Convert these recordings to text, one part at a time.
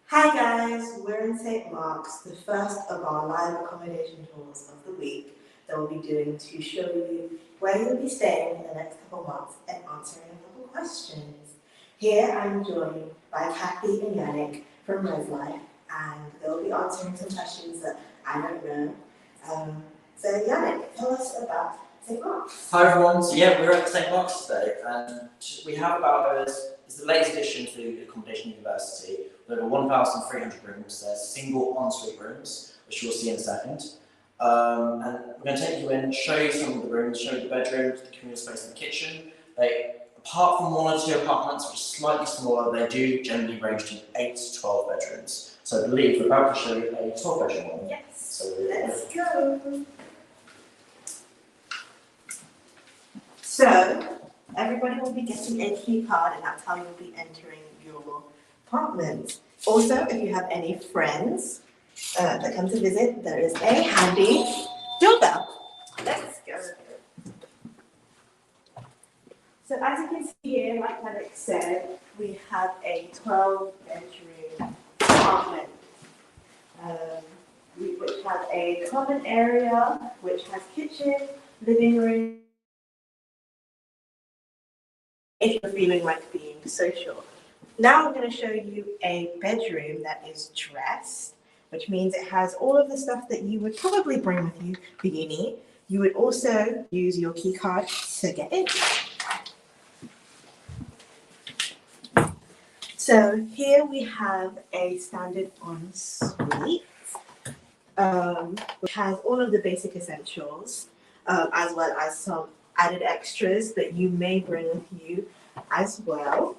Hi guys, we're in St. Mark's, the first of our live accommodation tours of the week that we'll be doing to show you where you'll be staying in the next couple months and answering a couple questions. Here I'm joined by Kathy and Yannick from Res Life, and they'll be answering some questions that I don't know. So Yannick, tell us about St. Mark's. Hi everyone, so yeah, we're at St. Mark's today, and we have it's the latest addition to Accommodation University. With over 1,300 rooms. There's single ensuite rooms, which you'll see in a second. And we're going to take you in, show you some of the rooms, show you the bedrooms, the communal space and the kitchen. Apart from one or two apartments, which are slightly smaller, they do generally range from 8 to 12 bedrooms. So I believe we're about to show you a 12-bedroom one. Yes, so let's go. So, everybody will be getting a key card, and that's how you'll be entering your apartment. Also, if you have any friends that come to visit, there is a handy doorbell. Let's go. So as you can see here, like Alex said, we have a 12-bedroom apartment, which has a common area, which has kitchen, living room, if you're feeling like being social. Now I'm going to show you a bedroom that is dressed, which means it has all of the stuff that you would probably bring with you for uni. You would also use your key card to get in. So here we have a standard ensuite, which has all of the basic essentials, as well as some added extras that you may bring with you as well.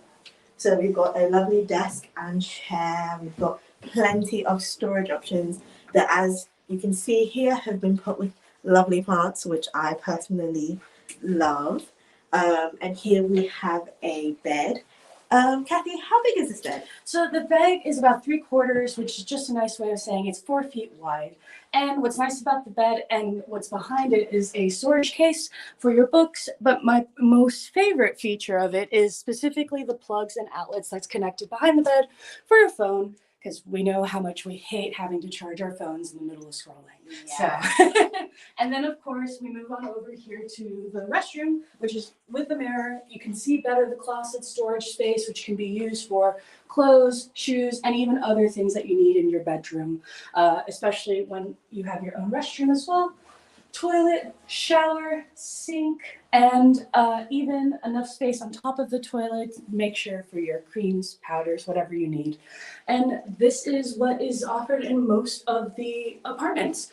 So we've got a lovely desk and chair. We've got plenty of storage options that, as you can see here, have been put with lovely plants, which I personally love. And here we have a bed. Kathy, how big is this bed? So the bed is about 3/4, which is just a nice way of saying it's 4 feet wide. And what's nice about the bed and what's behind it is a storage case for your books. But my most favorite feature of it is specifically the plugs and outlets that's connected behind the bed for your phone, because we know how much we hate having to charge our phones in the middle of scrolling. Yeah. So, and then of course we move on over here to the restroom, which is with the mirror. You can see better the closet storage space, which can be used for clothes, shoes, and even other things that you need in your bedroom, especially when you have your own restroom as well. Toilet, shower, sink, and even enough space on top of the toilet. Make sure for your creams, powders, whatever you need. And this is what is offered in most of the apartments.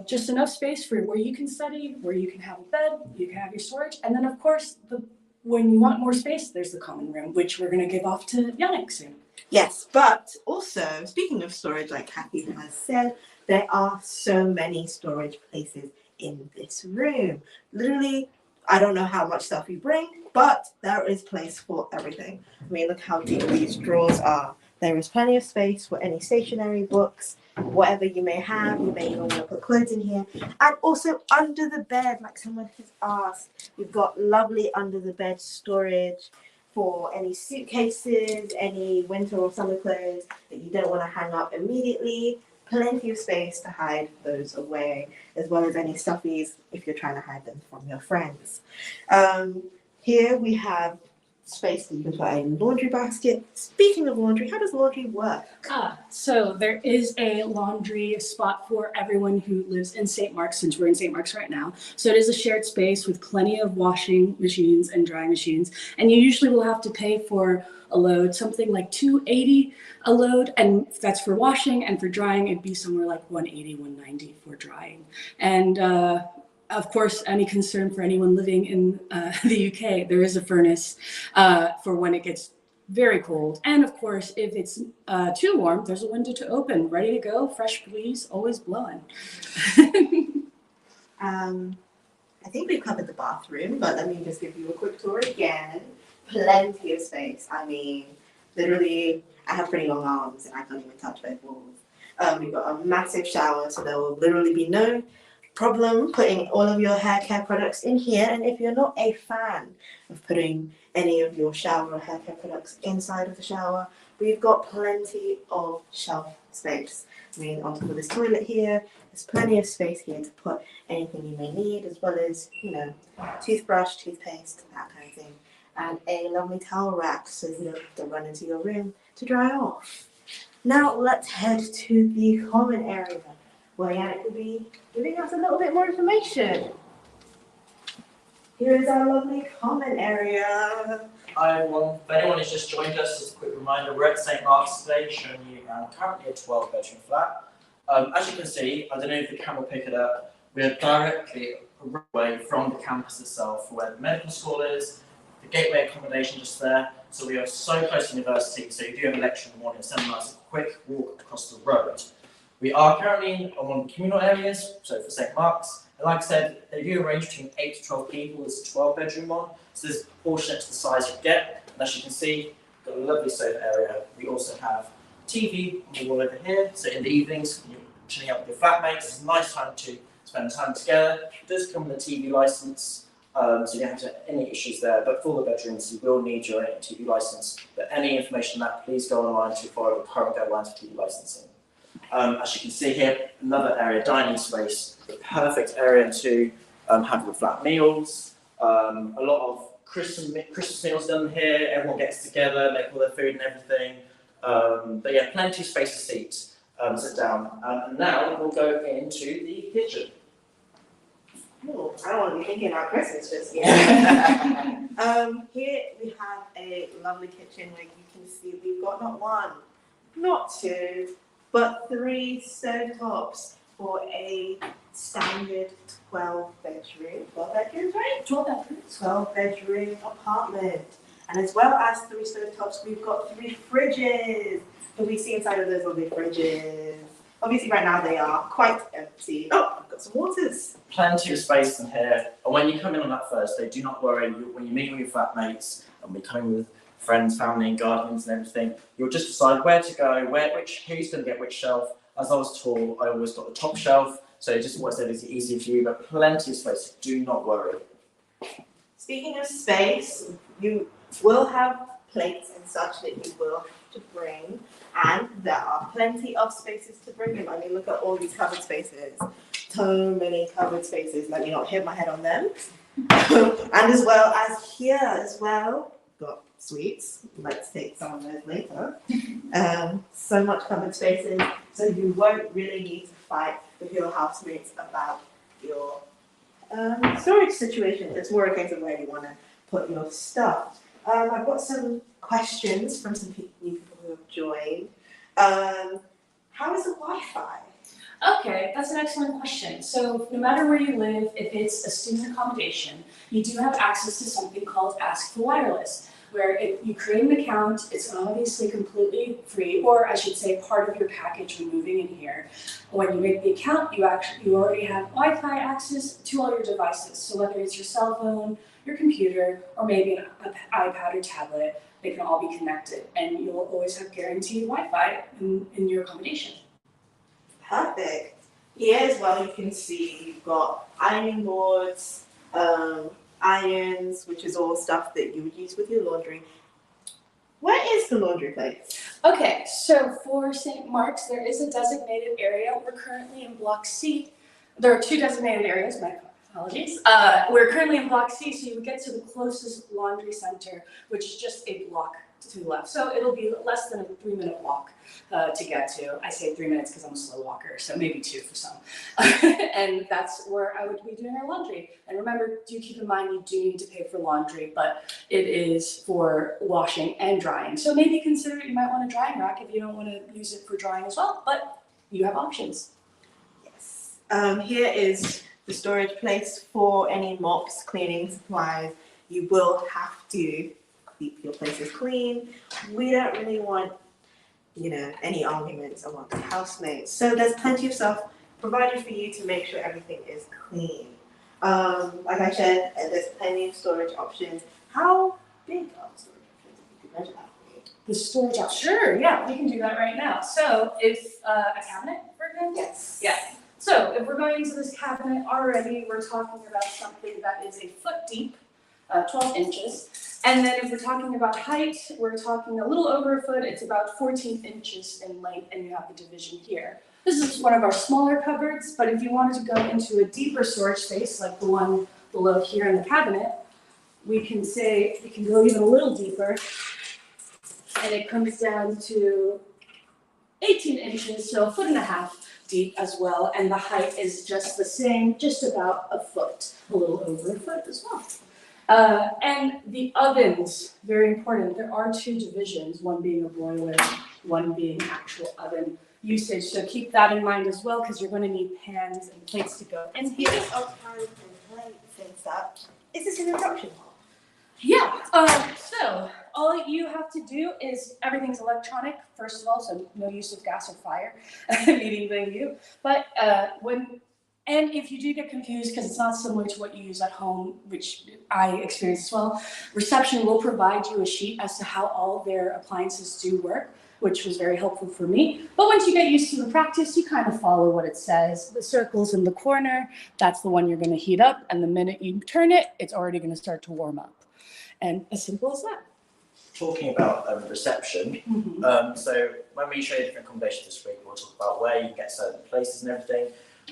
Just enough space for where you can study, where you can have a bed, you can have your storage, and then of course, when you want more space, there's the common room, which we're going to give off to Yannick soon. Yes, but also, speaking of storage, like Kathy has said, there are so many storage places in this room. Literally, I don't know how much stuff you bring, but there is place for everything. I mean, look how deep these drawers are. There is plenty of space for any stationery, books, whatever you may have. You may even want to put clothes in here. And also under the bed, like someone has asked, we've got lovely under the bed storage for any suitcases, any winter or summer clothes that you don't want to hang up immediately. Plenty of space to hide those away, as well as any stuffies if you're trying to hide them from your friends. Here we have space that you can put a laundry basket. Speaking of laundry, how does laundry work? So there is a laundry spot for everyone who lives in St. Mark's, since we're in St. Mark's right now. So it is a shared space with plenty of washing machines and drying machines. And you usually will have to pay for a load, something like $2.80 a load, and that's for washing, and for drying it'd be somewhere like $1.80, $1.90 for drying. And of course, any concern for anyone living in the UK, there is a furnace for when it gets very cold. And of course, if it's too warm, there's a window to open, ready to go, fresh breeze, always blowing. I think we've covered the bathroom, but let me just give you a quick tour again. Plenty of space. I mean, literally, I have pretty long arms and I can't even touch both walls. We've got a massive shower, so there will literally be no problem putting all of your hair care products in here. And if you're not a fan of putting any of your shower or hair care products inside of the shower, we've got plenty of shelf space. I mean, on top of this toilet here, there's plenty of space here to put anything you may need, as well as, toothbrush, toothpaste, that kind of thing. And a lovely towel rack so you don't have to run into your room to dry off. Now let's head to the common area where Yannick will be giving us a little bit more information. Here is our lovely common area. Hi everyone, if anyone has just joined us, just a quick reminder, we're at St. Mark's today, showing you around currently a 12-bedroom flat. As you can see, I don't know if the camera will pick it up, we are directly away from the campus itself, where the medical school is, the gateway accommodation just there, so we are so close to university, so you do have a lecture in the morning, 7 miles, a quick walk across the road. We are currently on one of the communal areas, so for St. Mark's, and like I said, they do range between 8 to 12 people, it's a 12-bedroom one, so this is proportionate to the size you get, and as you can see, we've got a lovely sofa area. We also have TV on the wall over here, so in the evenings, when you're chilling out with your flatmates, it's a nice time to spend time together. It does come with a TV license, so you don't have to have any issues there, but for the bedrooms, you will need your own TV license. But any information on that, please go online to follow the current guidelines for TV licensing. As you can see here, another area, dining space, the perfect area to have your flat meals. A lot of Christmas meals done here, everyone gets together, make all their food and everything. But yeah, plenty of space to sit down. And now we'll go into the kitchen. Oh, I don't want to be thinking about Christmas just yet. Here we have a lovely kitchen where you can see we've got not one, not two, but 3 stovetops for a standard 12-bedroom. 12 bedrooms, right? 12 bedrooms. 12-bedroom apartment. And as well as 3 stovetops, we've got 3 fridges. Can we see inside of those lovely fridges? Obviously, right now they are quite empty. Oh, I've got some waters. Plenty of space in here. And when you come in on that first day, do not worry. When you meet with your flatmates, and we're coming with friends, family, and guardians and everything, you'll just decide where to go, who's going to get which shelf. As I was tall, I always got the top shelf, so it just was easy for you, but plenty of space. Do not worry. Speaking of space, you will have plates and such that you will have to bring, and there are plenty of spaces to bring them. I mean, look at all these cupboard spaces. So many cupboard spaces. Let me not hit my head on them. And as well as here as well, got sweets. Let's take some of those later. So much cupboard spaces, so you won't really need to fight with your housemates about your storage situation. It's more a case of where you want to put your stuff. I've got some questions from some new people who have joined. How is the Wi-Fi? Okay, that's an excellent question. So no matter where you live, if it's a student accommodation, you do have access to something called Ask for Wireless, where you create an account. It's obviously completely free, or I should say part of your package when moving in here. When you make the account, you already have Wi-Fi access to all your devices. So whether it's your cell phone, your computer, or maybe an iPad or tablet, they can all be connected, and you'll always have guaranteed Wi-Fi in your accommodation. Perfect. Here as well, you can see you've got ironing boards, irons, which is all stuff that you would use with your laundry. Where is the laundry place? Okay, so for St. Mark's, there is a designated area. We're currently in Block C. There are 2 designated areas, my apologies. We're currently in Block C, so you would get to the closest laundry center, which is just a block to the left. So it'll be less than a 3-minute walk to get to. I say 3 minutes because I'm a slow walker, so maybe 2 for some. And that's where I would be doing our laundry. And remember, do keep in mind you do need to pay for laundry, but it is for washing and drying. So maybe consider you might want a drying rack if you don't want to use it for drying as well, but you have options. Yes. Here is the storage place for any mops, cleaning supplies. You will have to keep your places clean. We don't really want, any arguments among the housemates. So there's plenty of stuff provided for you to make sure everything is clean. Like I said, there's plenty of storage options. How big are the storage options? If you could measure that for me. The storage option. Sure, yeah, we can do that right now. So if a cabinet, for example? Yes. Yeah. So if we're going into this cabinet already, we're talking about something that is a foot deep. 12 inches. And then if we're talking about height, we're talking a little over a foot. It's about 14 inches in length, and you have the division here. This is one of our smaller cupboards, but if you wanted to go into a deeper storage space, like the one below here in the cabinet, we can go even a little deeper, and it comes down to 18 inches, so 1.5 feet deep as well, and the height is just the same, just about a foot, a little over a foot as well. And the ovens, very important. There are 2 divisions, one being a broiler, one being actual oven usage. So keep that in mind as well, because you're going to need pans and plates to go in here. Speaking of pans and plates and such, is this an induction hall? Yeah, so all you have to do is everything's electronic, first of all, so no use of gas or fire, meeting venue. But and if you do get confused, because it's not similar to what you use at home, which I experienced as well, reception will provide you a sheet as to how all their appliances do work, which was very helpful for me. But once you get used to the practice, you kind of follow what it says. The circles in the corner, that's the one you're going to heat up, and the minute you turn it, it's already going to start to warm up. And as simple as that. Talking about reception, so when we show you different accommodations this week, we'll talk about where you can get certain places and everything.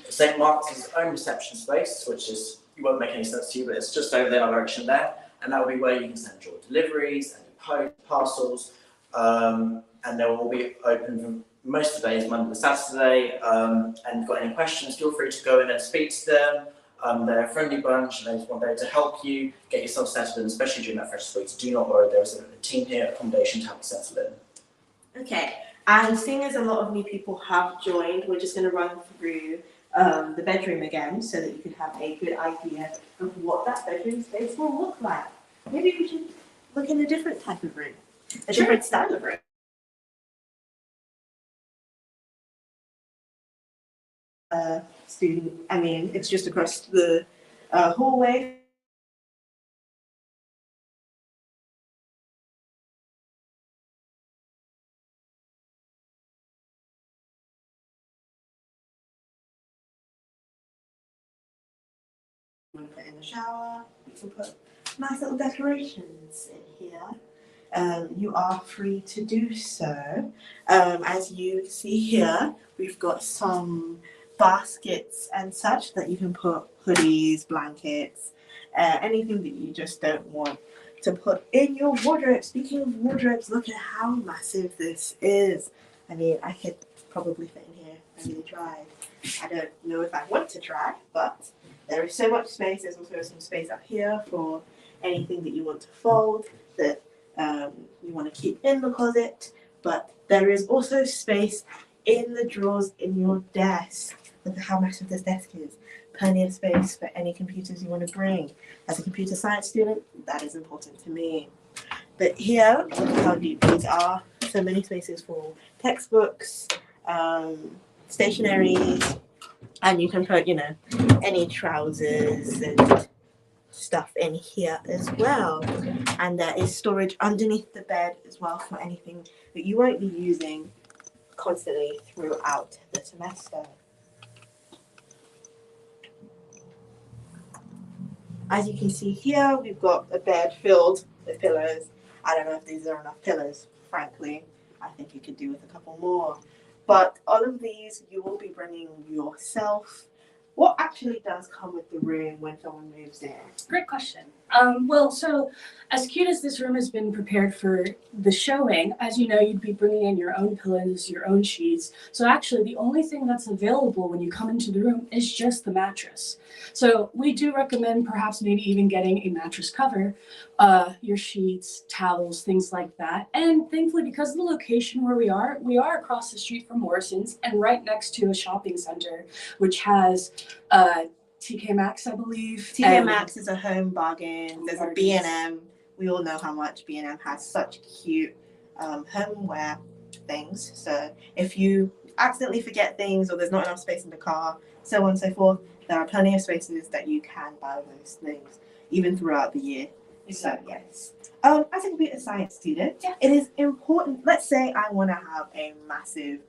St. Mark's has its own reception space, which is, it won't make any sense to you, but it's just over the other direction there, and that will be where you can send your deliveries and your parcels, and they will all be open from most of the days, Monday to Saturday, and if you've got any questions, feel free to go in and speak to them. They're a friendly bunch, and they just want there to help you get yourself settled in, especially during that first week. So do not worry, there's a team here at Accommodation to help you settle in. Okay, and seeing as a lot of new people have joined, we're just going to run through the bedroom again so that you can have a good idea of what that bedroom space will look like. Maybe we should look in a different type of room, a different style of room. It's just across the hallway. We put in the shower, we can put nice little decorations in here. You are free to do so. As you see here, we've got some baskets and such that you can put hoodies, blankets, anything that you just don't want to put in your wardrobe. Speaking of wardrobes, look at how massive this is. I mean, I could probably fit in here. I really tried. I don't know if I want to try, but there is so much space. There's also some space up here for anything that you want to fold, that you want to keep in the closet. But there is also space in the drawers in your desk. Look at how massive this desk is. Plenty of space for any computers you want to bring. As a computer science student, that is important to me. But here, look at how deep these are. So many spaces for textbooks, stationaries, and you can put, any trousers and stuff in here as well. And there is storage underneath the bed as well for anything that you won't be using constantly throughout the semester. As you can see here, we've got a bed filled with pillows. I don't know if these are enough pillows, frankly. I think you could do with a couple more. But all of these you will be bringing yourself. What actually does come with the room when someone moves in? Great question. Well, so as cute as this room has been prepared for the showing, as you know, you'd be bringing in your own pillows, your own sheets. So actually, the only thing that's available when you come into the room is just the mattress. So we do recommend perhaps maybe even getting a mattress cover, your sheets, towels, things like that. And thankfully, because of the location where we are across the street from Morrison's and right next to a shopping center, which has TK Maxx, I believe. TK Maxx is a home bargain. There's a B&M. We all know how much B&M has such cute homeware things. So if you accidentally forget things or there's not enough space in the car, so on and so forth, there are plenty of spaces that you can buy those things, even throughout the year. Exactly. So yes. As a computer science student, it is important. Let's say I want to have a massive,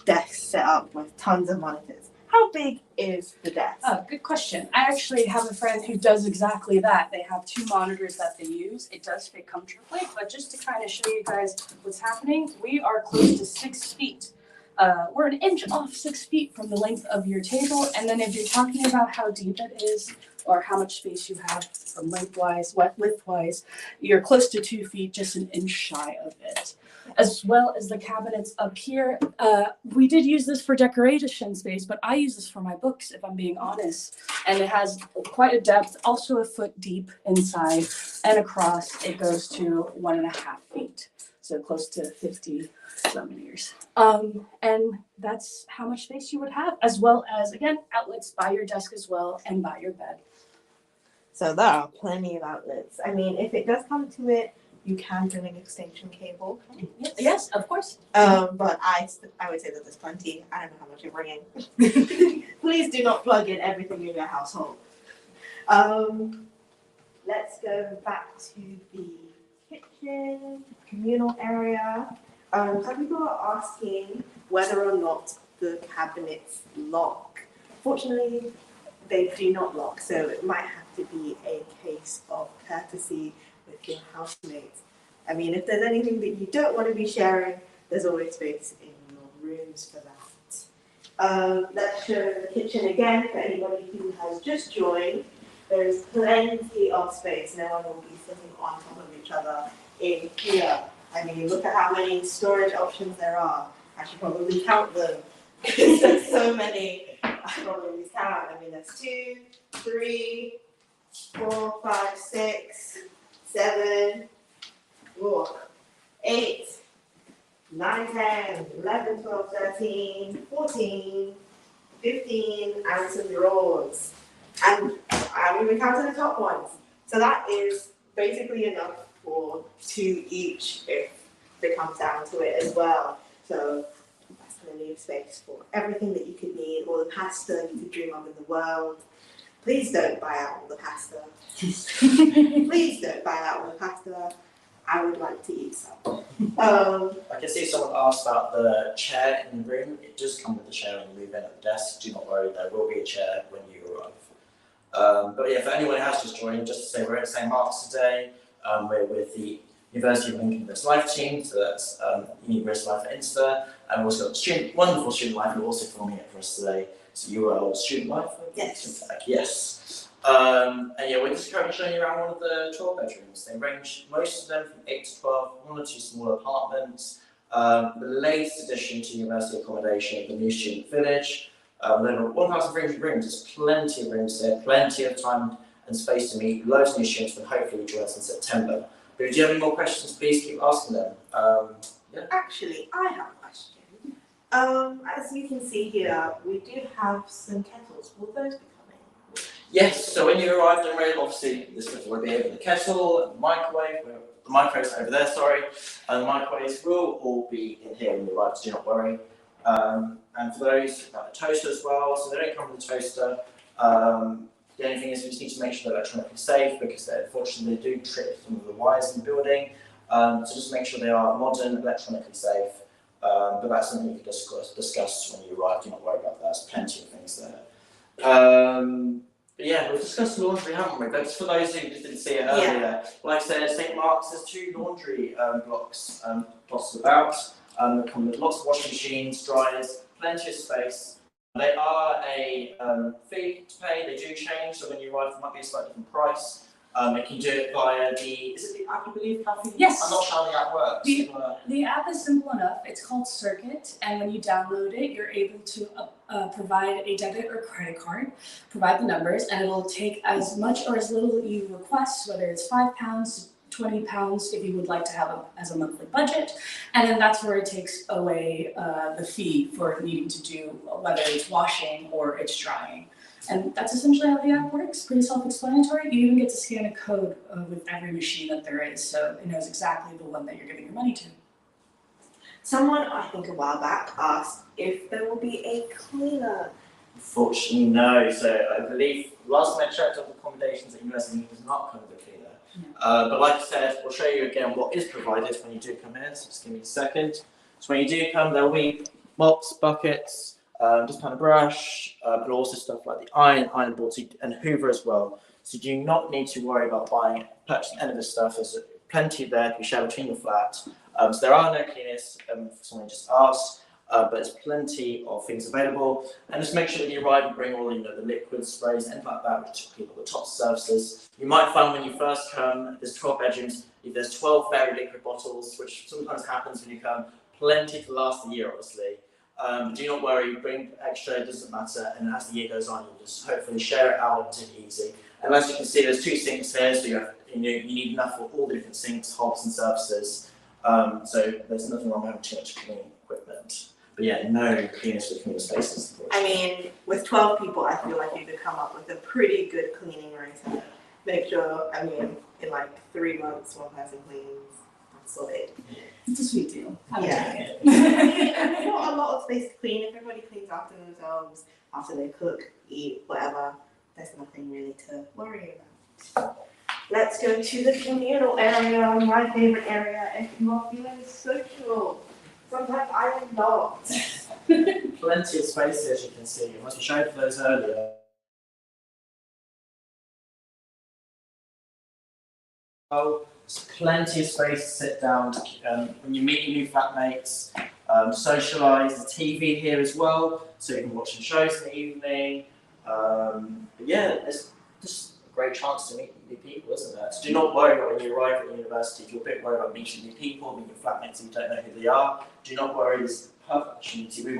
desk set up with tons of monitors. how big is the desk? Oh, good question. I actually have a friend who does exactly that. They have 2 monitors that they use. It does fit comfortably, but just to kind of show you guys what's happening, we are close to 6 feet. We're an inch off 6 feet from the length of your table, and then if you're talking about how deep it is or how much space you have from lengthwise, widthwise, you're close to 2 feet, just an inch shy of it. As well as the cabinets up here. We did use this for decoration space, but I use this for my books, if I'm being honest. And it has quite a depth, also a foot deep inside, and across it goes to 1.5 feet. So close to 50 centimeters. And that's how much space you would have, as well as, again, outlets by your desk as well and by your bed. So there are plenty of outlets. I mean, if it does come to it, you can bring an extension cable. Yes, of course. But I would say that there's plenty. I don't know how much you're bringing. Please do not plug in everything in your household. Let's go back to the kitchen, communal area. Some people are asking whether or not the cabinets lock. Fortunately, they do not lock, so it might have to be a case of courtesy with your housemates. I mean, if there's anything that you don't want to be sharing, there's always space in your rooms for that. Let's show the kitchen again for anybody who has just joined. There's plenty of space. No one will be sitting on top of each other in here. I mean, look at how many storage options there are. I should probably count them. There's so many. I should probably count. I mean, there's 2, 3, 4, 5, 6, 7, 8, 9, 10, 11, 12, 13, 14, 15, and some drawers. And I'm even counting the top ones. So that is basically enough for 2 each if it comes down to it as well. So that's plenty of space for everything that you could need, all the pasta you could dream of in the world. Please don't buy out all the pasta. Please don't buy out all the pasta. I would like to eat some. I can see someone asked about the chair in the room. It does come with the chair when you move in at the desk. Do not worry, there will be a chair when you arrive. But yeah, for anyone who has just joined, just to say we're at St. Mark's today. We're with the University of Lincoln Risk Life team, so that's Uni Risk Life at Insta, and we've also got wonderful Student Life who are also filming it for us today. So you are Student Life? Yes. Yes. And yeah, we're just currently showing you around one of the 12 bedrooms. They range, most of them from 8 to 12, 1 or 2 smaller apartments. The latest addition to university accommodation, the new student village. With over 1,300 rooms, there's plenty of rooms there, plenty of time and space to meet loads of new students, and hopefully join us in September. But if you have any more questions, please keep asking them. Yeah. Actually, I have a question. As you can see here, we do have some kettles. Will those be coming? Yes, so when you arrive in Red, obviously this will be over the kettle, the microwave, the microwave's over there, sorry, and the microwaves will all be in here when you arrive, so do not worry. And for those, a toaster as well, so they don't come with a toaster. The only thing is we just need to make sure they're electronically safe because unfortunately they do trip some of the wires in the building. So just make sure they are modern, electronically safe. But that's something you can discuss when you arrive, do not worry about that, there's plenty of things there. But yeah, we've discussed laundry, haven't we? But just for those who didn't see it earlier, like I said, St. Mark's has 2 laundry blocks about. They come with lots of washing machines, dryers, plenty of space. They are a fee to pay, they do change, so when you arrive there might be a slightly different price. You can do it via is it the app, I believe, Kathy? Yes. I'm not sure how the app works. The app is simple enough. It's called Circuit, and when you download it, you're able to provide a debit or credit card, provide the numbers, and it'll take as much or as little you request, whether it's £5, £20 if you would like to have as a monthly budget, and then that's where it takes away the fee for needing to do whether it's washing or it's drying. And that's essentially how the app works, pretty self-explanatory. You even get to scan a code with every machine that there is, so it knows exactly the one that you're giving your money to. Down I think a while back asked if there will be a cleaner. Unfortunately, no. So I believe last time I checked on the accommodations at University does not come with a cleaner. No. But like I said, we'll show you again what is provided when you do come here. So just give me a second. So when you do come, there will be mops, buckets, Just pan a brush, but also stuff like the iron board, and Hoover as well. So you do not need to worry about purchasing any of this stuff. There's plenty there to be shared between your flat. So there are no cleaners, for someone just asked, but there's plenty of things available. And just make sure when you arrive, you bring all the liquids, sprays, anything like that, which people the top surfaces. You might find when you first come, there's 12 bedrooms, there's 12 fairy liquid bottles, which sometimes happens when you come. Plenty to last the year, obviously. Do not worry, bring extra, it doesn't matter, and as the year goes on, you'll just hopefully share it out and take it easy. And as you can see, there's 2 sinks here, so you need enough for all the different sinks, hobs, and surfaces. So there's nothing wrong with having too much cleaning equipment. But yeah, no cleaners for cleaner spaces. I mean, with 12 people, I feel like you could come up with a pretty good cleaning routine. Make sure, in like 3 months, one person cleans. That's solid. It's a sweet deal. Yeah. There's not a lot of space to clean. If everybody cleans after themselves, after they cook, eat, whatever, there's nothing really to worry about. Let's go to the communal area, my favorite area, if you are feeling social. Sometimes I am not. Plenty of space, as you can see. I must have showed those earlier. Oh, there's plenty of space to sit down when you meet your new flatmates, socialise. There's TV here as well, so you can watch some shows in the evening. But yeah, it's just a great chance to meet new people, isn't there? So do not worry when you arrive at university. If you're a bit worried about meeting new people, meeting your flatmates and you don't know who they are, do not worry. This is a perfect opportunity. We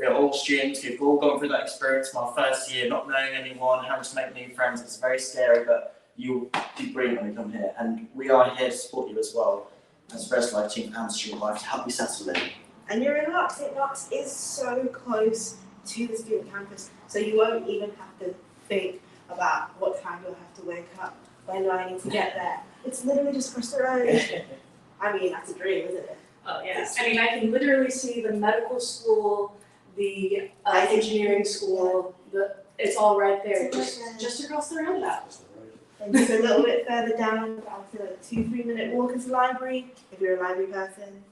are all students. We've all gone through that experience from our first year, not knowing anyone, having to make new friends. It's very scary, but you do brilliant when you come here, and we are here to support you as well as First Life team and Student Life to help you settle in. And you're in Lux. Lux is so close to the student campus, so you won't even have to think about what time you'll have to wake up, when do I need to get there. It's literally just across the road. That's a dream, isn't it? Oh yeah. I can literally see the medical school, the engineering school. It's all right there, just across the roundabout. And just a little bit further down, after a 2-3 minute walk into the library. If you're a library person,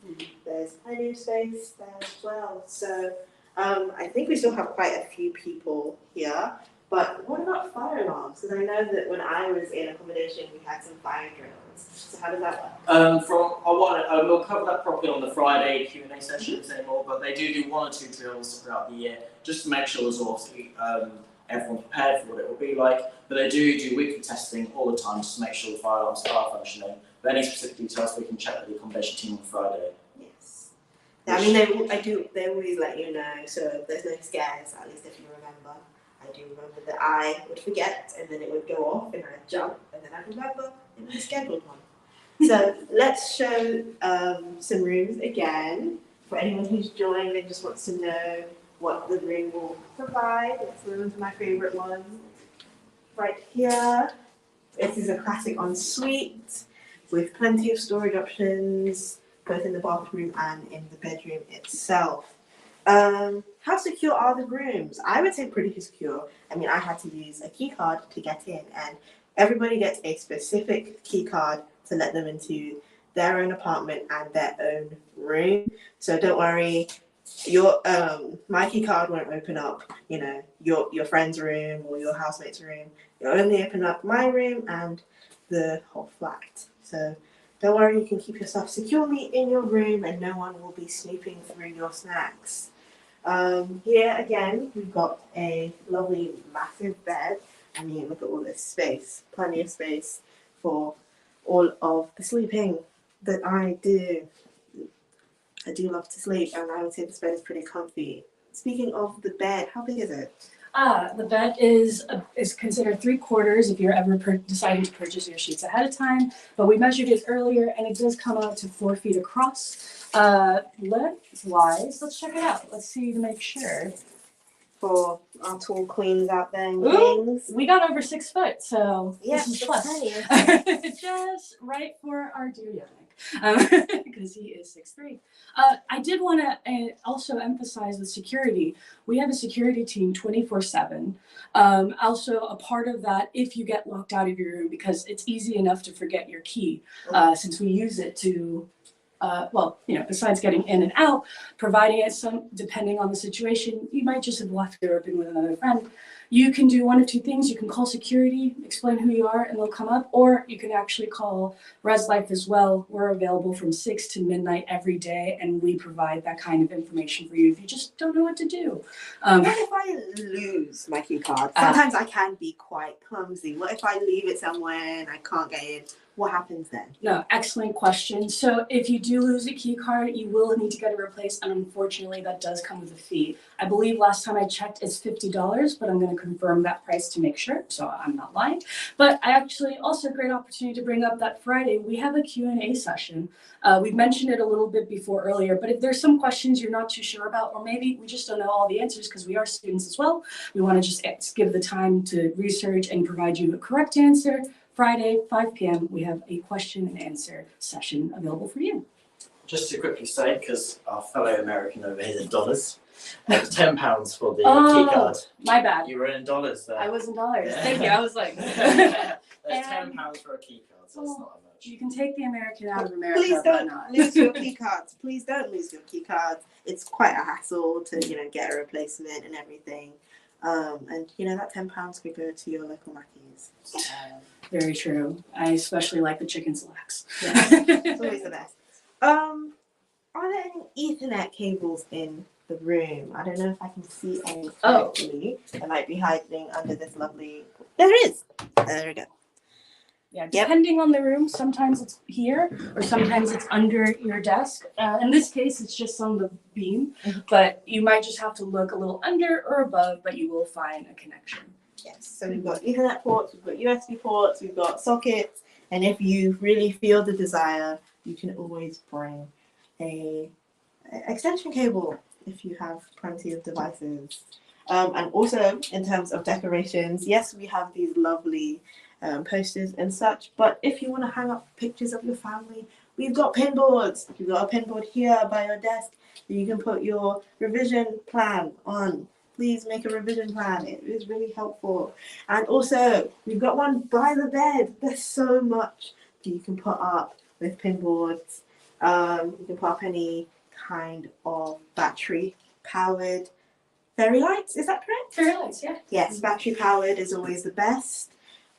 there's plenty of space there as well. So I think we still have quite a few people here. But what about fire alarms? Because I know that when I was in accommodation, we had some fire drills. So how does that work? We'll cover that properly on the Friday Q&A sessions anymore, but they do 1 or 2 drills throughout the year, just to make sure there's obviously everyone's prepared for what it will be like. But they do weekly testing all the time just to make sure the fire alarms are functioning. But any specific details we can check with the accommodation team on Friday. Yes. They always let you know, so there's no scares, at least if you remember. I do remember that I would forget, and then it would go off, and I'd jump, and then I'd remember it was a scheduled one. So let's show some rooms again for anyone who's joined and just wants to know what the room will provide. It's one of my favorite ones. Right here, this is a classic ensuite with plenty of storage options, both in the bathroom and in the bedroom itself. How secure are the rooms? I would say pretty secure. I had to use a key card to get in, and everybody gets a specific key card to let them into their own apartment and their own room. So don't worry, my key card won't open up, your friend's room or your housemate's room. You'll only open up my room and the whole flat. So don't worry, you can keep yourself securely in your room and no one will be snooping through your snacks. Here again, we've got a lovely massive bed. Look at all this space, plenty of space for all of the sleeping that I do. I do love to sleep, and I would say this bed is pretty comfy. Speaking of the bed, how big is it? The bed is considered 3/4 if you're ever deciding to purchase your sheets ahead of time. But we measured it earlier, and it does come out to 4 feet across. Lengthwise, let's check it out. Let's see to make sure. For our tall queens out there and Ooh, kings. we got over 6 foot, so Yeah, this is plus. Just right for our dear Yannick, because he is 6'3". I did want to also emphasize with security. We have a security team 24/7. Also, a part of that, if you get locked out of your room, because it's easy enough to forget your key, since we use it to besides getting in and out, providing it some, depending on the situation, you might just have left it open with another friend. You can do one of two things. You can call security, explain who you are, and they'll come up, or you can actually call Res Life as well. We're available from 6 to midnight every day, and we provide that kind of information for you if you just don't know what to do. What if I lose my key card? Sometimes I can be quite clumsy. What if I leave it somewhere and I can't get in? What happens then? No, excellent question. So if you do lose a key card, you will need to get it replaced, and unfortunately that does come with a fee. I believe last time I checked it's $50, but I'm going to confirm that price to make sure, so I'm not lying. But I actually, also a great opportunity to bring up that Friday, we have a Q&A session. We mentioned it a little bit before earlier, but if there's some questions you're not too sure about, or maybe we just don't know all the answers because we are students as well, we want to just give the time to research and provide you a correct answer. Friday, 5 p.m., we have a question and answer session available for you. Just to quickly say, because our fellow American over here in dollars, it's £10 for the key card. My bad. You were in dollars there. I was in dollars. Yeah. Thank you. I was like, There's £10 for a key card, so it's not much. you can take the American out of America, Please but don't not. lose your key cards. Please don't lose your key cards. It's quite a hassle to, get a replacement and everything. And that £10 could go to your local Mackey's. Very true. I especially like the chicken slacks. Yes, it's always the best. Are there any Ethernet cables in the room? I don't know if I can see any correctly. They might be hiding under this lovely. There it is. There we go. Yeah, depending on the room, sometimes it's here or sometimes it's under your desk. In this case, it's just on the beam, but you might just have to look a little under or above, but you will find a connection. Yes, so we've got Ethernet ports, we've got USB ports, we've got sockets, and if you really feel the desire, you can always bring a extension cable if you have plenty of devices. And also, in terms of decorations, yes, we have these lovely posters and such, but if you want to hang up pictures of your family, we've got pin boards. You've got a pin board here by your desk that you can put your revision plan on. Please make a revision plan. It is really helpful. And also, we've got one by the bed. There's so much that you can put up with pin boards. You can put up any kind of battery-powered fairy lights. Is that correct? Fairy lights, yeah. Yes, battery-powered is always the best.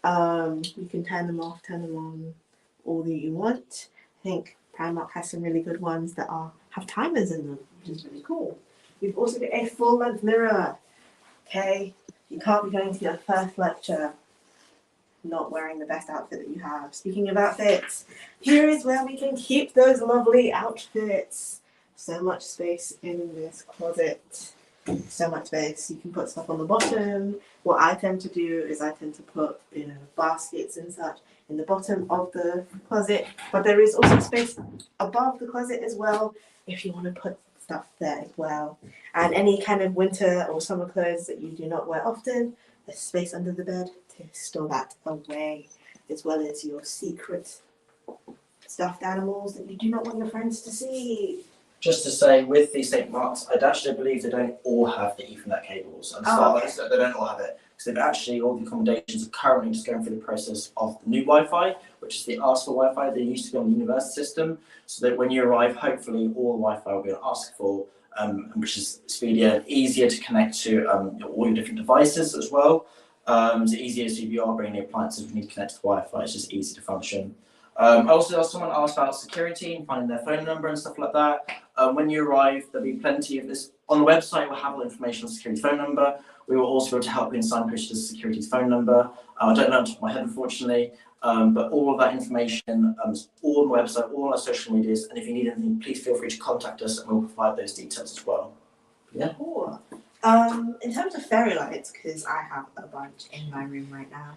You can turn them off, turn them on, all that you want. I think Primark has some really good ones that have timers in them, which is really cool. We've also got a full-length mirror. Okay, you can't be going to your first lecture not wearing the best outfit that you have. Speaking of outfits, here is where we can keep those lovely outfits. So much space in this closet. So much space. You can put stuff on the bottom. What I tend to do is I tend to put baskets and such in the bottom of the closet. But there is also space above the closet as well if you want to put stuff there as well. And any kind of winter or summer clothes that you do not wear often, there's space under the bed to store that away, as well as your secret stuffed animals that you do not want your friends to see. Just to say, with the St. Mark's, I actually believe they don't all have the Ethernet cables. And they don't all have it. Because they've actually, all the accommodations are currently just going through the process of the new Wi-Fi, which is the Ask for Wi-Fi. They used to be on the university system, so that when you arrive, hopefully all the Wi-Fi will be on Ask for, which is speedier and easier to connect to all your different devices as well. It's easier if you are bringing the appliances, we need to connect to the Wi-Fi, it's just easy to function. Also, someone asked about security and finding their phone number and stuff like that. When you arrive, there'll be plenty of this. On the website, we'll have all the information on security phone number. We will also be able to help you in signpost the security's phone number. I don't know on top of my head, unfortunately, but all of that information is all on the website, all on our social medias. And if you need anything, please feel free to contact us and we'll provide those details as well. Yeah. Cool. In terms of fairy lights, because I have a bunch in my room right now,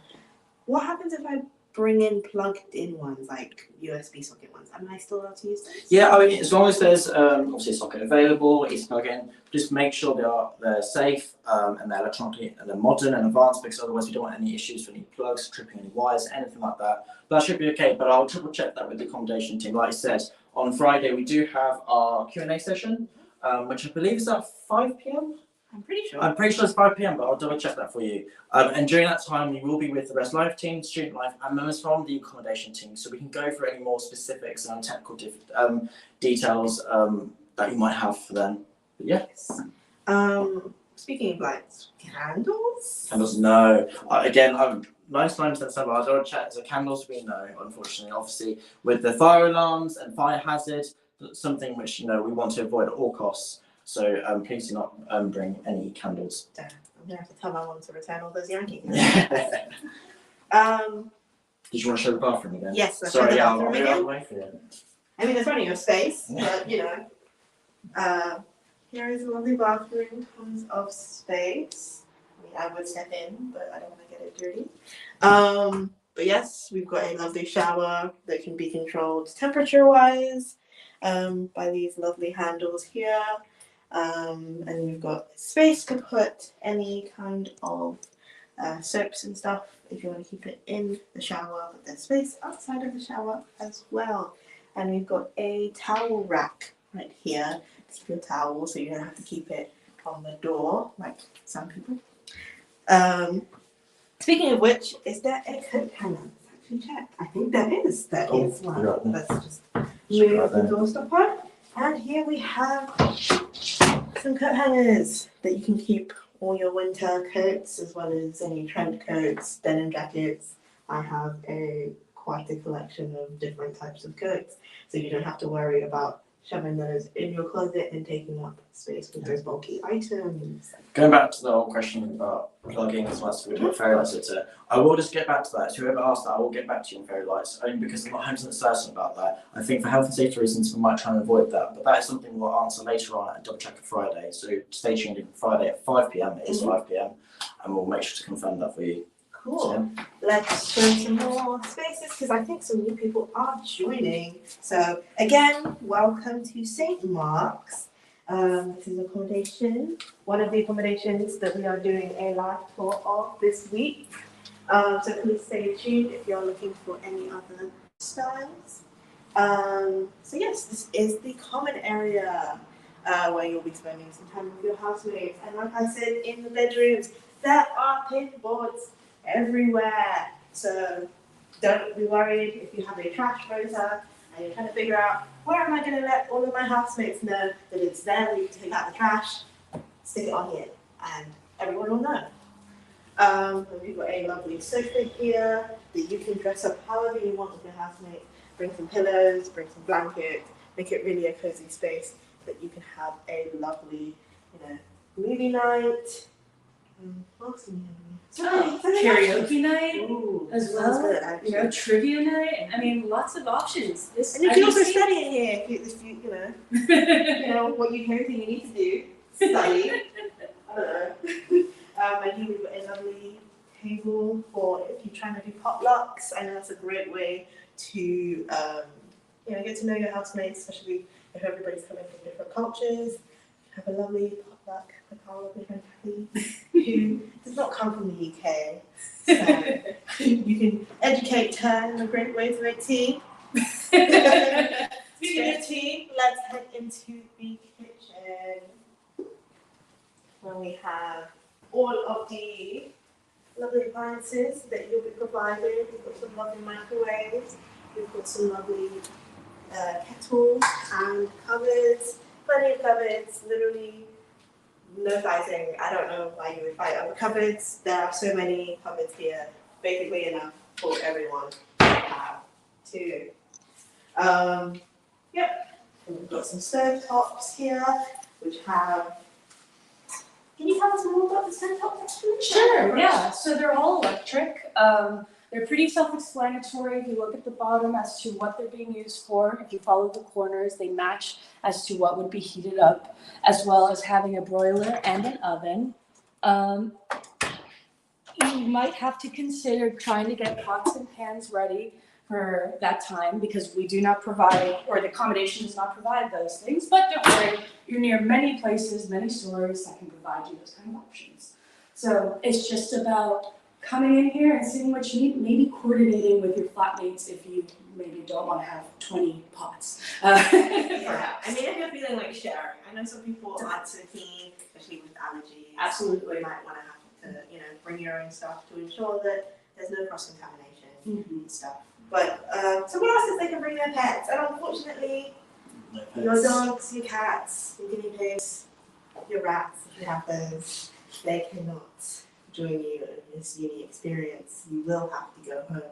what happens if I bring in plugged in ones, like USB socket ones? Am I still allowed to use those? Yeah, I mean, as long as there's obviously a socket available, easy to plug in, just make sure they're safe and they're electronically and they're modern and advanced, because otherwise we don't want any issues with any plugs, tripping any wires, anything like that. But that should be okay, but I'll triple check that with the accommodation team. Like I said, on Friday we do have our Q&A session, which I believe is at 5 p.m. I'm pretty sure. I'm pretty sure it's 5 p.m, but I'll double check that for you. And during that time, you will be with the Rest Life team, Student Life, and members from the accommodation team, so we can go through any more specifics and technical details that you might have for them. But yeah. Yes. Speaking of lights, candles? Candles, no. Again, I'm 99% certain, I don't check. So candles, we know, unfortunately, obviously, with the fire alarms and fire hazard, that's something which we want to avoid at all costs. So please do not bring any candles. Damn, I'm gonna have to tell my mom to return all those Yankee Did you want to show the bathroom again? Yes, let's Sorry, show the I'll bathroom be again. away for you. I mean, there's plenty of space, but here is a lovely bathroom, tons of space. I mean, I would step in, but I don't want to get it dirty. But yes, we've got a lovely shower that can be controlled temperature-wise by these lovely handles here. And we've got space to put any kind of soaps and stuff if you want to keep it in the shower, but there's space outside of the shower as well. And we've got a towel rack right here to keep your towel so you don't have to keep it on the door like some people. Speaking of which, is there a coat hanger? Let's actually check. I think there is. There is one. Right. Let's just move the door stopper. And here we have some coat hangers that you can keep all your winter coats as well as any trench coats, denim jackets. I have quite a collection of different types of coats, so you don't have to worry about shoving those in your closet and taking up space with those bulky items. Going back to the whole question about plugging as well as with my fairy lights later, I will just get back to that. So whoever asked that, I will get back to you on fairy lights, only because I'm not 100% certain about that. I think for health and safety reasons, we might try and avoid that, but that is something we'll answer later on at Double Check on Friday. So stay tuned in Friday at 5 p.m. It is 5 p.m, and we'll make sure to confirm that for you. Cool. So, Let's show some more spaces because I think some new people are joining. So again, welcome to St. Mark's. This is accommodation, one of the accommodations that we are doing a live tour of this week. So please stay tuned if you're looking for any other styles. So yes, this is the common area where you'll be spending some time with your housemates. And like I said, in the bedrooms, there are pinboards everywhere. So don't be worried if you have a trash motor and you're trying to figure out where am I going to let all of my housemates know that it's there that you can take out the trash, stick it on here and everyone will know. And we've got a lovely sofa here that you can dress up however you want with your housemates. Bring some pillows, bring some blankets, make it really a cozy space that you can have a lovely, movie night. What else do we have? Karaoke night Ooh, as sounds well. good, actually. Trivia night. I mean, lots of options. And you can also study in here if you know what you think you need to do. Study. I don't know. And here we've got a lovely table for if you're trying to do potlucks. I know that's a great way to get to know your housemates, especially if everybody's coming from different cultures. Have a lovely potluck with our lovely friend Kathy, who does not come from the UK. So you can educate her in a great way to make tea. Speaking of tea, let's head into the kitchen where we have all of the lovely appliances that you'll be provided. We've got some lovely microwaves, we've got some lovely kettles and cupboards, plenty of cupboards, literally no fighting. I don't know why you would fight over cupboards. There are so many cupboards here, basically enough for everyone to have too. Yep, and we've got some stove tops here, which have. Can you tell us more about the stove tops actually? Sure, yeah. So they're all electric. They're pretty self-explanatory. If you look at the bottom as to what they're being used for, if you follow the corners, they match as to what would be heated up, as well as having a broiler and an oven. You might have to consider trying to get pots and pans ready for that time because we do not provide, or the accommodation does not provide those things. But don't worry, you're near many places, many stores that can provide you those kind of options. So it's just about coming in here and seeing what you need, maybe coordinating with your flatmates if you maybe don't want to have 20 pots. Yeah, I mean, if you're feeling like sharing, I know some people aren't so keen, especially with allergies. Absolutely. You might want to have to, bring your own stuff to ensure that there's no cross-contamination and stuff. But someone else says they can bring their pets, and unfortunately, your dogs, your cats, your guinea pigs, your rats, if you have those, they cannot join you in this uni experience. You will have to go home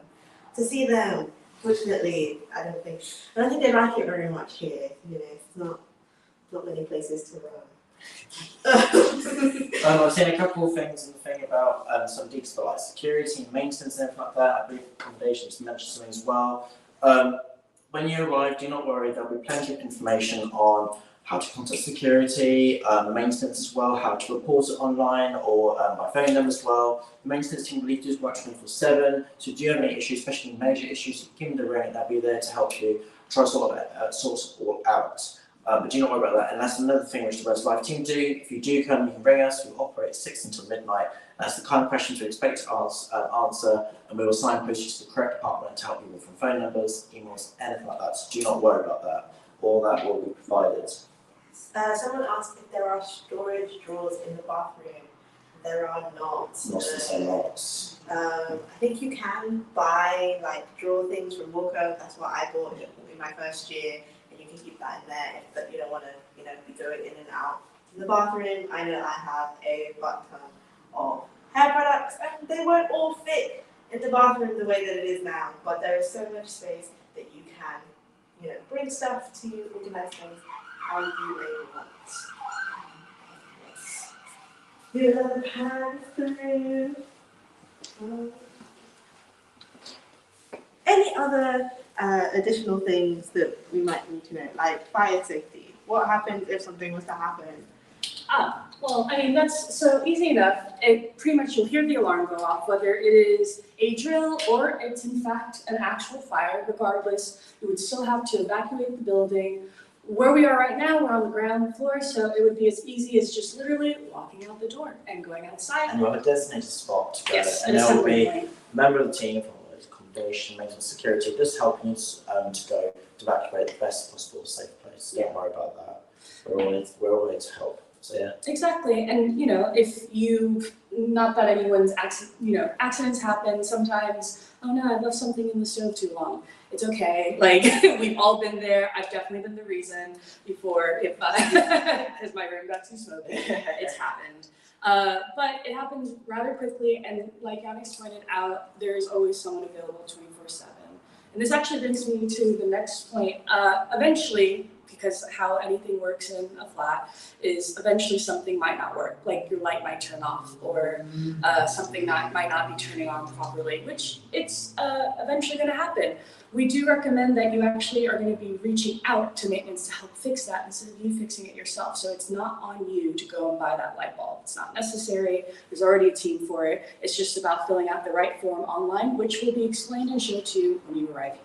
to see them. Fortunately, I don't think they like it very much here. It's not many places to roam. I've seen a couple of things in the thing about some details about like security and maintenance and everything like that. I believe accommodation just mentioned something as well. When you arrive, do not worry, there'll be plenty of information on how to contact security, maintenance as well, how to report it online or by phone number as well. The maintenance team will do work 24/7, so if you have any issues, especially major issues, give them the ring, they'll be there to help you try to sort it all out. But do not worry about that, and that's another thing which the Rest Life team do. If you do come, you can bring us. We operate 6 until midnight. That's the kind of questions we expect to answer, and we will signpost you to the correct department to help you with from phone numbers, emails, anything like that. So do not worry about that. All that will be provided. Someone asked if there are storage drawers in the bathroom. There are not. Not the same box. I think you can buy drawer things from Walco. That's what I bought in my first year. You can keep that in there, but you don't want to, be going in and out. In the bathroom, I know I have a butt ton of hair products, and they won't all fit in the bathroom the way that it is now. But there is so much space that you can, bring stuff to organize things how you may want. Let's do another pan through. Any other additional things that we might need to know, like fire safety? What happens if something was to happen? Well, that's so easy enough. Pretty much you'll hear the alarm go off, whether it is a drill or it's in fact an actual fire. Regardless, you would still have to evacuate the building. Where we are right now, we're on the ground floor, so it would be as easy as just literally walking out the door and going outside. And we'll have a designated spot to go. Yes, and there will be point. a member of the team from accommodation, maintenance, security, just helping us to go to evacuate the best possible safe place. Don't worry about that. We're all here to help. So yeah. Exactly, and if not that anyone's accidents happen sometimes. Oh no, I left something in the stove too long. It's okay. We've all been there. I've definitely been the reason before if because my room got too smoky. It's happened. But it happens rather quickly, and like Alex pointed out, there's always someone available 24/7. And this actually brings me to the next point. Eventually, because how anything works in a flat is eventually something might not work, like your light might turn off or something might not be turning on properly, which it's eventually going to happen. We do recommend that you actually are going to be reaching out to maintenance to help fix that instead of you fixing it yourself. So it's not on you to go and buy that light bulb. It's not necessary. There's already a team for it. It's just about filling out the right form online, which will be explained and shown to you when you arrive here.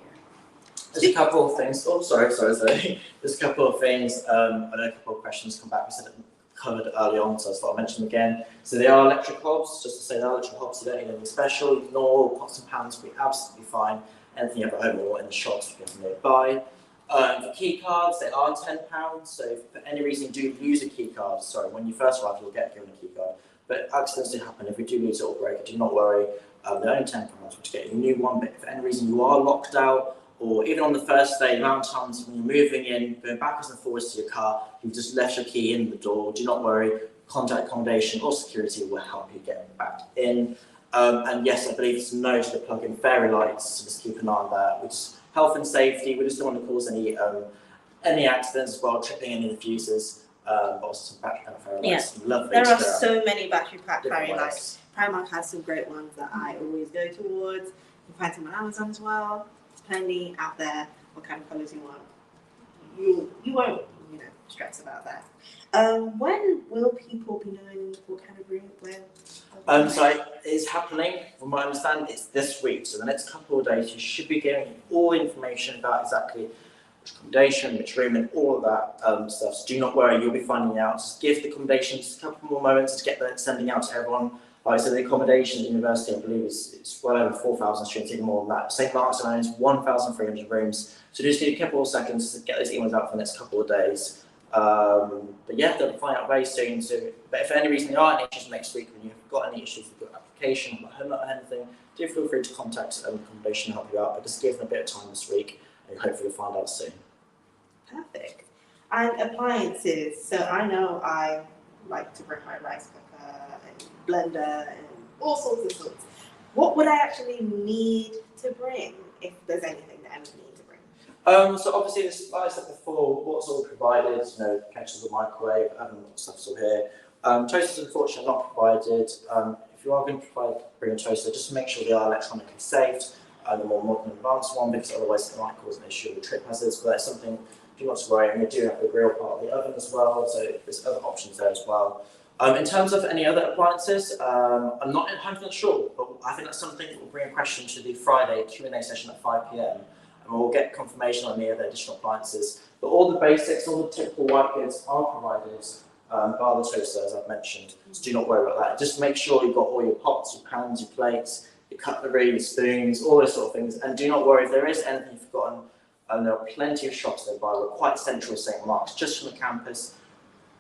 There's a couple of things. Oh, sorry. There's a couple of things. I know a couple of questions come back. We said it covered early on, so I thought I'd mention them again. So they are electric hobs. Just to say, they're electric hobs. You don't need anything special. Normal pots and pans will be absolutely fine. Anything you have at home or in the shops you can nearby. For key cards, they are £10. So if for any reason you do lose a key card, when you first arrive, you'll get given a key card. But accidents do happen. If we do lose it or break it, do not worry. They're only £10 to get you a new one. But if for any reason you are locked out, or even on the first day, the amount of times when you're moving in, going backwards and forwards to your car, you've just left your key in the door, do not worry. Contact accommodation or security will help you get back in. And yes, I believe it's a no to the plug-in fairy lights, so just keep an eye on that. Which health and safety, we just don't want to cause any accidents as well, tripping any of the fuses, but also some battery pack fairy lights. Yeah. Lovely. There are so many battery pack Different fairy ways. lights. Primark has some great ones that I always go towards. You can find some on Amazon as well. There's plenty out there. What kind of colours you want? You won't stress about that. When will people be knowing what kind of room where? So it's happening, from what I understand, it's this week. So the next couple of days, you should be getting all information about exactly which accommodation, which room, and all of that stuff. So do not worry, you'll be finding out. Just give the accommodation just a couple more moments to get that sending out to everyone. Like I said, the accommodation at the university, I believe, it's well over 4,000 students, even more than that. St. Mark's alone is 1,300 rooms. So just need a couple of seconds to get those emails out for the next couple of days. But yeah, they'll find out very soon. So, but if for any reason there are any issues next week, when you've got any issues with your application, like homework or anything, do feel free to contact Accommodation to help you out. But just give them a bit of time this week, and hopefully you'll find out soon. Perfect. And appliances. So I know I like to bring my rice cooker and blender and all sorts of sorts. What would I actually need to bring if there's anything that I would need to bring? So obviously, like I said before, what's all provided, kettles, the microwave, oven, stuff's all here. Toasters, unfortunately, are not provided. If you are going to bring a toaster, just make sure they are electronically safe, the more modern advanced one, because otherwise it might cause an issue with trip hazards. But that's something do not to worry. And we do have the grill part of the oven as well, so there's other options there as well. In terms of any other appliances, I'm not 100% sure, but I think that's something that will bring a question to the Friday Q&A session at 5 p.m. and we'll get confirmation on any other additional appliances. But all the basics, all the typical white goods are provided, bar the toaster, as I've mentioned. So do not worry about that. Just make sure you've got all your pots, your pans, your plates, your cutlery, your spoons, all those sort of things. And do not worry if there is anything you've forgotten. There are plenty of shops nearby. We're quite central St Mark's, just from the campus.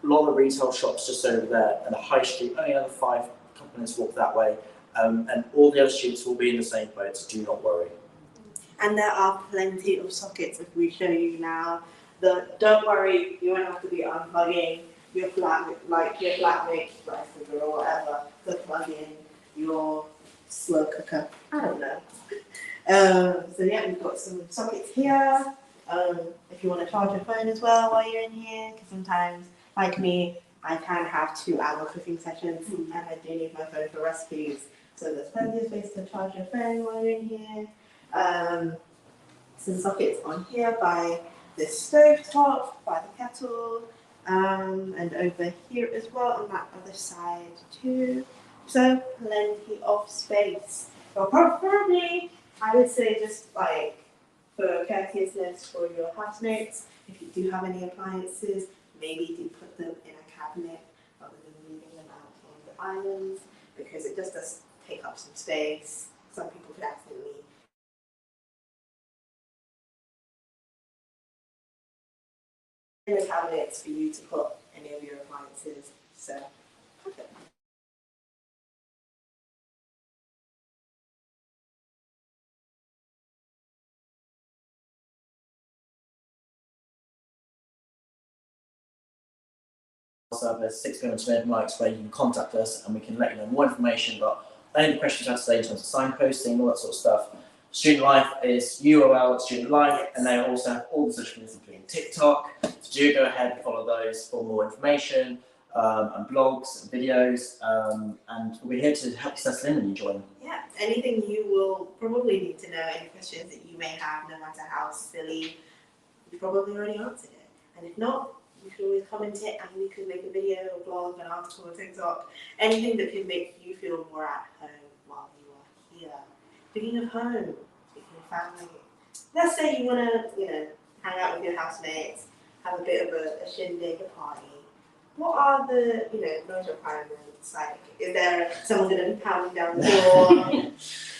A lot of retail shops just over there, and the high street, only another 5 minutes walk that way. And all the other students will be in the same boat, so do not worry. And there are plenty of sockets if we show you now. Don't worry, you won't have to be unplugging your flatmate, rice cooker or whatever, to plug in your slow cooker. I don't know. So yeah, we've got some sockets here. If you want to charge your phone as well while you're in here, because sometimes, like me, I can have 2-hour cooking sessions and I do need my phone for recipes. So there's plenty of space to charge your phone while you're in here. Some sockets on here by the stove top, by the kettle, and over here as well on that other side too. So plenty of space. But preferably, I would say just like for courteousness for your housemates, if you do have any appliances, maybe do put them in a cabinet rather than leaving them out on the islands, because it just does take up some space. Some people could accidentally in the cabinets for you to put any of your appliances. So perfect. Service 6 p.m. to midnight, where you can contact us and we can let you know more information about any questions you have today in terms of signposting, all that sort of stuff. Student Life is UOL Student Life, and they also have all the social media, including TikTok. So do go ahead and follow those for more information and blogs and videos. And we're here to help you settle in when you join. Yeah, anything you will probably need to know, any questions that you may have, no matter how silly, we probably already answered it. And if not, you can always comment it and we can make a video, a blog, an article, a TikTok, anything that can make you feel more at home while you are here. Speaking of home, speaking of family, let's say you want to, hang out with your housemates, have a bit of a shindig, a party. What are the, noise requirements? Like, is there someone going to be pounding down the door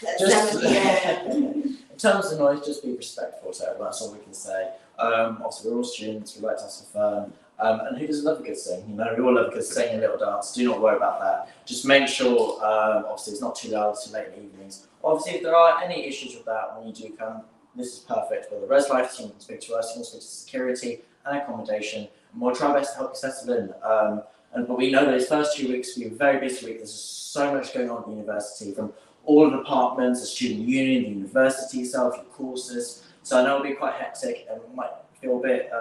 at 7 p.m.? In terms of noise, just be respectful to everyone, that's all we can say. Obviously, we're all students, we like to have some fun. And who doesn't love a good sing? We all love a good sing and a little dance. Do not worry about that. Just make sure, obviously, it's not too loud, too late in the evenings. Obviously, if there are any issues with that when you do come, this is perfect. Where the Res Life team can speak to us, you can speak to security and accommodation, and we'll try our best to help you settle in. But we know those first 2 weeks will be a very busy week. There's so much going on at the university, from all the departments, the student union, the university itself, your courses. So I know it'll be quite hectic and it might feel a bit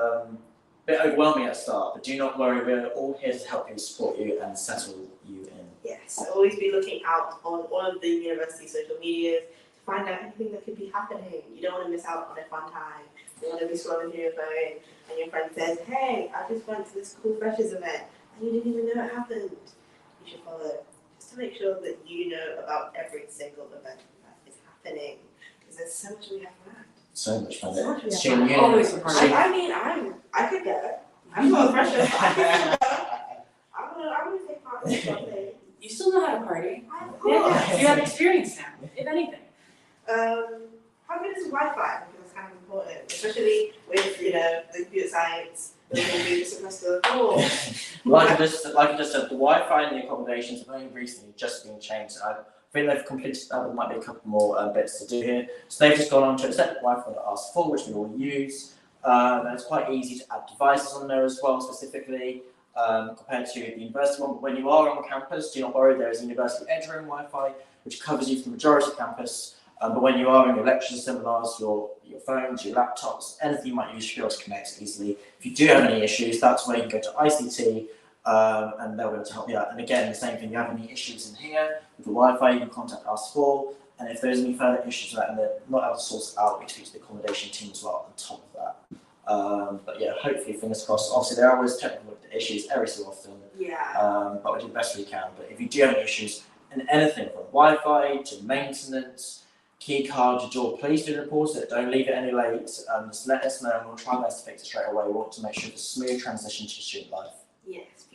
overwhelming at the start, but do not worry, we're all here to help you, support you and settle you in. Yes, always be looking out on all of the university social medias to find out anything that could be happening. You don't want to miss out on a fun time. You want to be scrolling through your phone and your friend says, hey, I just went to this cool freshers event and you didn't even know it happened. You should follow, just to make sure that you know about every single event that is happening, because there's so much we have planned. So much fun. So much we have Student planned. union. Always a party. I could go. I'm not a freshman. I'm gonna take part in something. You still know how to party. Yeah. You have experience now, if anything. How good is Wi-Fi? Because it's kind of important, especially with the computer science Just across the floor. like I just said, the Wi-Fi in the accommodations have only recently just been changed. I think they've completed that. There might be a couple more bits to do here. So they've just gone on to a separate Wi-Fi that asks for, which we all use. And it's quite easy to add devices on there as well, specifically compared to the university one. But when you are on campus, do not worry, there is a university edge room Wi-Fi, which covers you for the majority of campus. But when you are in your lectures, seminars, your phones, your laptops, anything you might use, you should be able to connect easily. If you do have any issues, that's where you can go to ICT, and they'll be able to help you out. And again, the same thing, if you have any issues in here with the Wi-Fi, you can contact us for. And if there's any further issues with that and they're not able to source it out, we speak to the accommodation team as well on top of that. But yeah, hopefully, fingers crossed. Obviously, there are always technical issues every so often. Yeah. But we do the best we can. But if you do have any issues in anything from Wi-Fi to maintenance, key card, your door, please do report it. Don't leave it any late. Just let us know and we'll try our best to fix it straight away. We want to make sure it's a smooth transition to student life. Yes,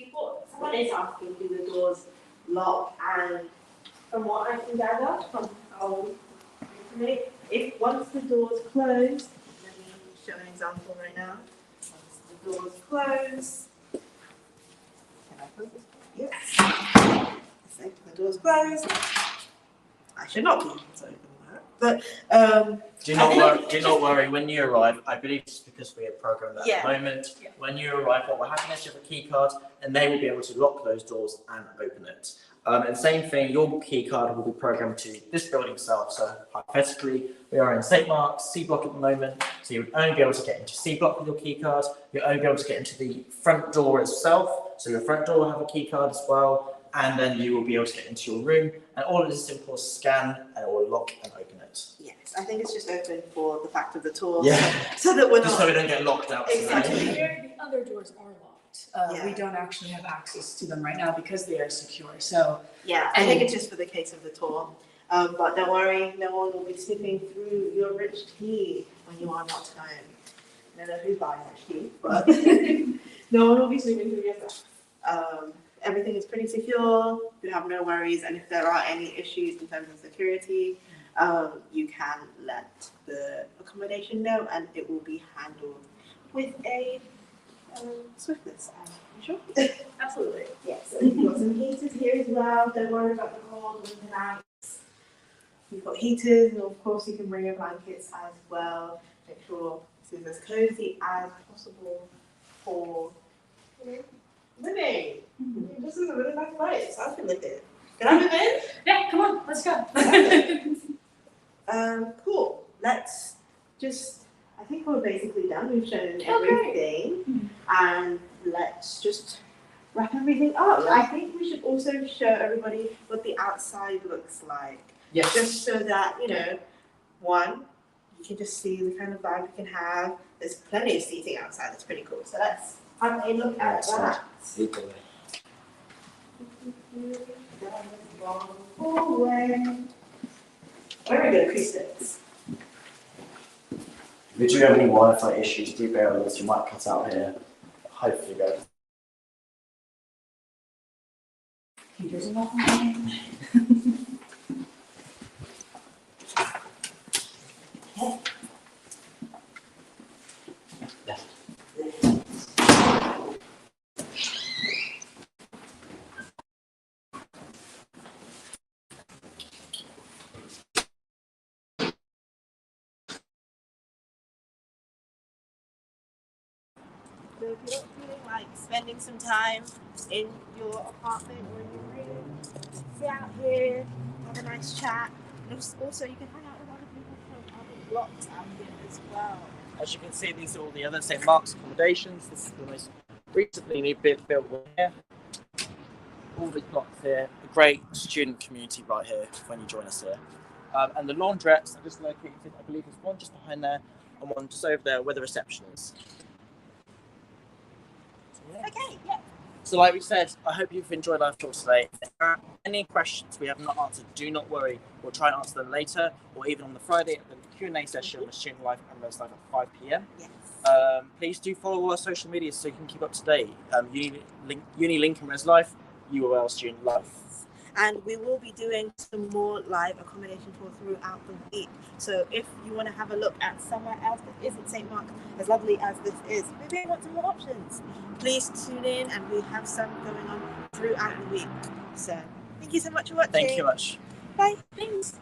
someone is asking, do the doors lock? And from what I can gather from our information, if once the doors close, let me show an example right now. Once the doors close, can I close this? Yes. So the doors close. I should not be, so it doesn't work. But do not worry. When you arrive, I believe it's because we have programmed that at the moment. Yeah. When you arrive, what will happen is you have a key card, and they will be able to lock those doors and open it. And same thing, your key card will be programmed to this building itself. So hypothetically, we are in St. Mark's C block at the moment, so you would only be able to get into C block with your key card. You'll only be able to get into the front door itself. So your front door will have a key card as well. And then you will be able to get into your room, and all it is simple scan, and it will lock and open it. yes, I think it's just open for the fact of the tour. Yeah. So that we're Just not. so we don't get locked out. Exactly. The other doors are locked. We don't actually have access to them right now because they are secure. So Yeah, I think it's just for the case of the tour. But don't worry, no one will be sniffing through your rich tea when you are not home. I don't know who's buying rich tea, but no one will be sniffing through your stuff. Everything is pretty secure. You have no worries, and if there are any issues in terms of security, you can let the accommodation know, and it will be handled with a swiftness, I'm sure. absolutely. Yes, and you've got some heaters here as well. Don't worry about the cold winter nights. You've got heaters, and of course you can bring your blankets as well. Make sure this is as cozy as possible for living. This is a really nice place. I can live here. Can I move in? Yeah, come on, let's go. Cool. Let's just. I think we're basically done. We've shown Okay. everything, and let's just wrap everything up. I think we should also show everybody what the outside looks like, Yes. just so that one, you can just see the kind of vibe you can have. There's plenty of seating outside. It's pretty cool. So let's have a look at that. Equally. Very good acoustics. If you do have any Wi-Fi issues, do bear with us. You might cut out here. Hopefully, go. Here's another one. So if you're not feeling like spending some time in your apartment or in your room, sit out here, have a nice chat. And also you can hang out with other people from other blocks out here as well. As you can see, these are all the other St. Mark's accommodations. This is the most recently new built one here. All these blocks here. A great student community right here when you join us here. And the laundrettes are just located, I believe there's one just behind there and one just over there where the reception is. Okay, yeah. So like we said, I hope you've enjoyed our talk today. If there are any questions we have not answered, do not worry. We'll try and answer them later or even on the Friday at the Q&A session with Student Life and Res Life at 5 p.m. Yes. Please do follow all our social media so you can keep up to date. Uni Link and Res Life, UOL Student Life. and we will be doing some more live accommodation tours throughout the week. So if you want to have a look at somewhere else that isn't St. Mark's, as lovely as this is, maybe you want some more options, please tune in, and we have some going on throughout the week. So thank you so much for watching. Thank you much. Bye. Thanks.